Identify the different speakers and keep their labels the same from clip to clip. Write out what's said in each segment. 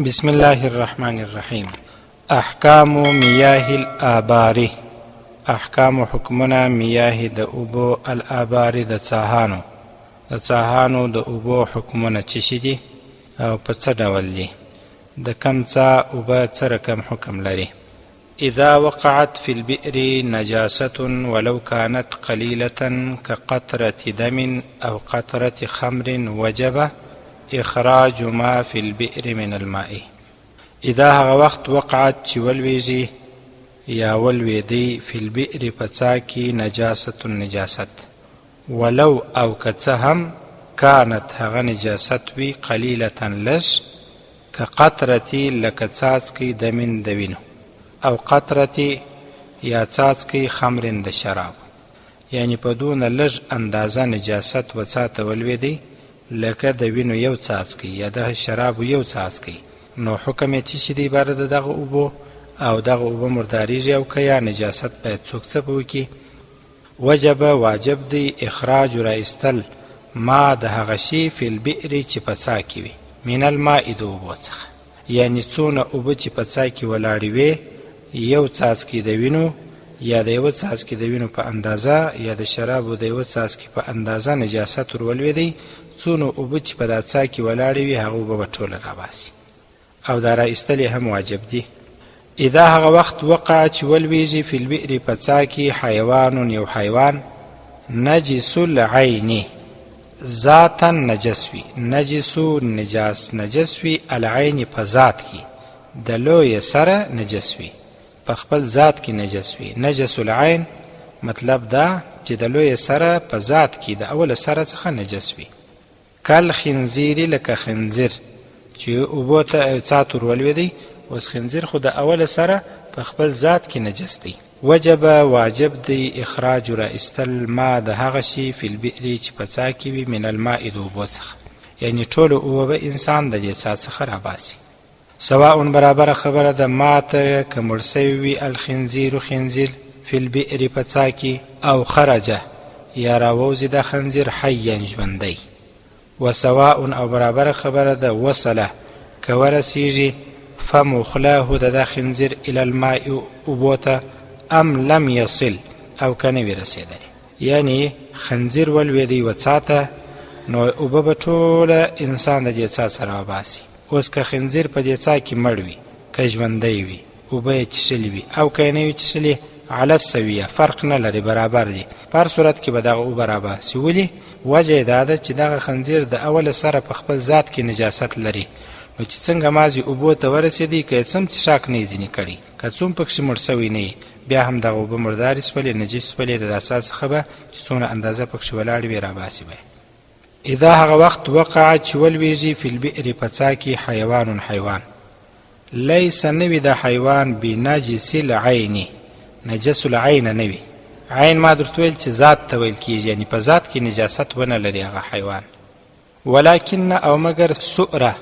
Speaker 1: بسم الله الرحمن الرحیم. احکام میاه الآبار، احکام حکمنا میاه د اوبو الآبار د څاهانو د اوبو حکمونه چی شي دي او په څه ډول دي، د کم څاه اوبه څه رقم حکم لري. اذا وقعت في البئر نجاسة ولو كانت قليلة كقطرة دم او قطرة خمر وجب اخراج ما في البئر من الماء. اذا هغه وقت وقعت چې ولویږي یا ولویدی فی البئر په څاه کې نجاست نجاست، ولو او که څه هم کانت هغه نجاست وي قلیلة لږ، که قطرتی لکه څاڅکی دمن د وینو، او قطرتی یا څاڅکی خمرن د شراب، یعنی په دونه لږ اندازه نجاست و څاه ته ولویدی لکه د وینو یو څاڅکی یا د شرابو یو څاڅکی، نو حکم یې څه شي دی باره د دغه اوبو، او دغه اوبه مرداریږي او که یا نجاست باید څوک څه به وکړي. وجب واجب دی اخراج رایستل ما د هغه شي فی البئر چې په څاه کې وي، من الماء د اوبو څخه، یعنی څونه اوبه چې په څاه کې ولاړې وي، یو څاڅکي د وینو یا د یوه څاڅکي د وینو په اندازه یا د شرابو د یوه څاڅکي په اندازه نجاست ور ولوېدی، څونه اوبه چې په دا څاه کې ولاړې وي هغه اوبه به ټوله راباسي، او دا رایستل یې هم واجب دي. اذا هغه وخت وقع چې ولویږي فی البئر په څاه کې حیوان یو حیوان، نجس العین ذاتا نجس وي، نجسو نجس وي، العین په ذات کې د لوی سره نجس وي، په خپل ذات کې نجس وي. نجس العین مطلب دا چې د لوی سره په ذات کې د اول سره څخه نجس وي. کل خنزیر لکه خنزیر چې اوبو ته څاه ته ورولوېدی، اوس خنزیر خو د اول سره په خپل ذات کې نجس دی. وجب واجب دی اخراج رایستل ما د هغه شي فی البئر چې په څاه کې وي من الماء د اوبو څخه، یعنی ټولو اوبه به انسان د دې څاه څخه راباسي. سواء برابره خبره ده ماته که مړ سوی وي الخنزیر خنزیر فی البئر په څاه کې، او خرجه یا راووځي د خنزیر حیا ژوندی. وسواء او برابر خبره ده وصله که ورسیږي فم خلاه د خنزیر الی الماء اوبوته، ام لم یصل او که نه وي رسېدلی، یعنی خنزیر ولوېدی و څاه ته، نو اوبه به ټوله انسان د دې څاه سره وباسي. اوس که خنزیر په دې څاه کې مړ وي که ژوندی وي، اوبه یې څښلي وي او که یې نه وي څښلي، علی السویه فرق نه لري، برابر دي، په هر صورت کې به دغه اوبه راباسي. ولې؟ وجه یې دا ده چې دغه خنزیر د اول سره په خپل ذات کې نجاست لري، نو چې څنګه مازې اوبو ته ورسېدي که یې څه هم څښاک نه یې ځینې کړي، که څوم پکښې مړ سوی نه یي، بیا هم دغه اوبه مردارې سولې نجس سولې، د دا څاه څخه به چې څونه اندازه پکښې ولاړې وي راباسي به. اذا هغه وخت وقع چې ولویږي فی البئر په څاه کې حیوان حیوان، لیس نه وي د حیوان بنجس العین، نجس العین نه وي. عین ما درته ویل چې ذات ته ویل کېږي، یعنی په ذات کې نجاست ونه لري هغه حیوان. ولکن او مگر سؤره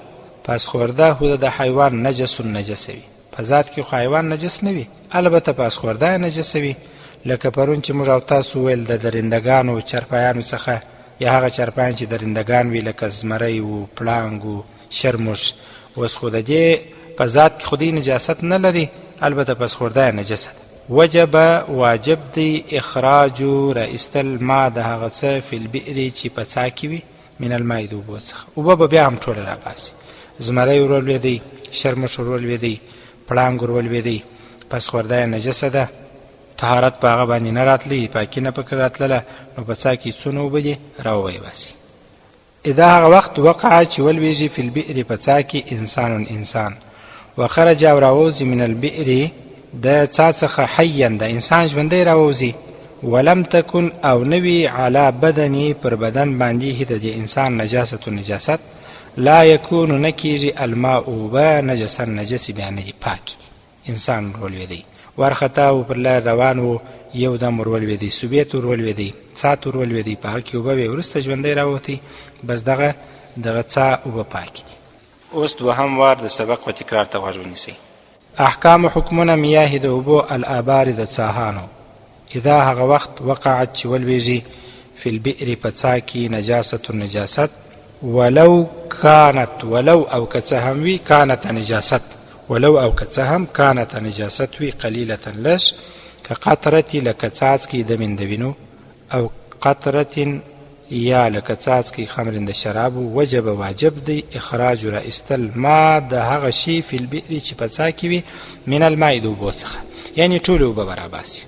Speaker 1: پس خورده هو د حیوان نجس نجس وي، په ذات کې خو حیوان نجس نه وي، البته پس خورده نجس وي. لکه پرون چې موږ او تاسو ویل د درندګانو چرپایانو څخه، یا هغه چرپایان چې درندګان وي لکه زمری و پړانګ و شرموش، اوس خو د دې په ذات کې خو دې نجاست نه لري، البته پس خورده نجس ده. وجب واجب دی اخراج رایستل ما د هغه څه فی البئر چې په څاه کې وي من الماء د اوبو څخه، اوبه به بیا هم ټوله راباسي. زمری ور ولوېدی، شرموش ور ولوېدی، پړانګ ور ولوېدی، پس خورده نجسه ده، طهارت په هغه باندې نه راتلی، پاکي نه پکې راتلله، نو په څاه کې څونه اوبه دي راوباسي. اذا هغه وخت وقع چې ولویږي فی البئر په څاه کې انسان انسان، وخرج او راووځي من البئر د څاه څخه حیا د انسان ژوندی راووځي، ولم تکن او نوي علی بدنی پر بدن باندې د دې انسان نجاست و نجاست، لا یکون نه کېږي الماء اوبه نجسا نجس بیا نه دي پاکي دي. انسان ولوېدی وارخطا و پر لار روان و، یو دم ور ولوېدی، سوبیت ور ولوېدی، څاه ته ور ولوېدی، په هغه کې اوبه وې، وروسته ژوندی راووتی، بس دغه څاه اوبه پاکي دي. اوس دوهم وار د سبق و تکرار ته غوږ ونیسئ. احکام حکمونه میاه د اوبو الآبار د څاهانو. اذا هغه وخت وقعت چې ولوېږي فی البئر په څاه کې نجاست نجاست، ولو کانت، ولو او که څه هم وي، کانت نجاست، ولو او که څه هم کانت نجاست وي، قلیلة لږ، که قطرتی لکه څاڅکي د من د وینو، او قطرة یا لکه څاڅکي خمر د شرابو، وجب واجب دی اخراج را استل ما د هغه شي فی البئر چې په څاه کې وي من الماء د اوبو څخه، یعنی ټولې اوبه به راباسي.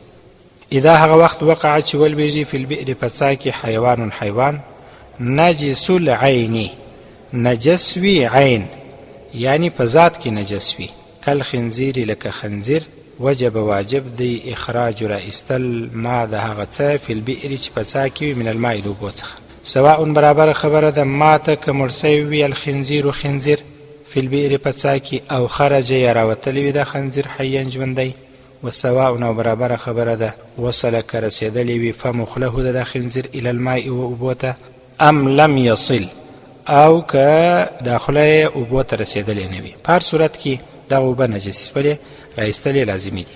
Speaker 1: اذا هغه وخت وقع چې ولویږي فی البئر په څاه کې حیوان حیوان، نجس العین، نجس وی عین، یعنی په ذات کې نجس وي، کل خنزیر لکه خنزیر، وجب واجب دی اخراج را استل ما د هغه څه فی البئر چې په څاه کې وي من الماء د اوبو څخه. سواء برابر خبره ده ماته که مړ سوی وي الخنزیر خنزیر فی البئر په څاه کې، او خرج یا راوتلی وي د خنزیر حیا ژوندی، و سواء او برابر خبره ده وصل که رسېدلی وي فم خوله د خنزیر الی الماء و اوبو ته، ام لم یصل، او که داخله اوبو ته رسېدلی نه وي، په هر صورت کې دا اوبه نجس ولې رایستلی لازمي دي.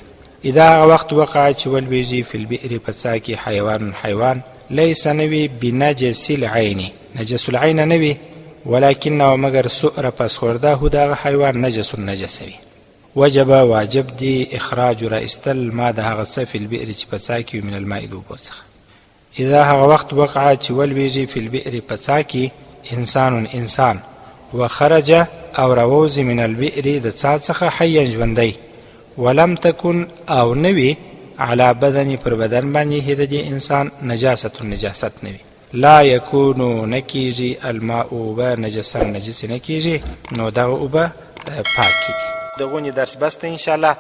Speaker 1: اذا هغه وخت وقع چې ولویږي فی البئر په څاه کې حیوان حیوان، لیس نوی بنجس العین، نجس العین نوی، ولکنه مگر سؤر پس خورده هو دغه حیوان نجس نجس وي، وجب واجب دی اخراج را استل ما د هغه څه فی البئر چې په څاه کې من الماء د اوبو څخه. اذا هغه وخت وقع چې ولویږي فی البئر په څاه کې انسان انسان، وخرج او راووزي من البئر د څاه څخه حیا ژوندی، ولم تکن او نوی علی بدن پر بدن باندې د دې انسان نجاست نجاست نوی، لا یکونو نکیږي الماء اوبه نجسا نجس نکیږي، نو دغه اوبه پاکي. دغونی درس بسته انشاءالله.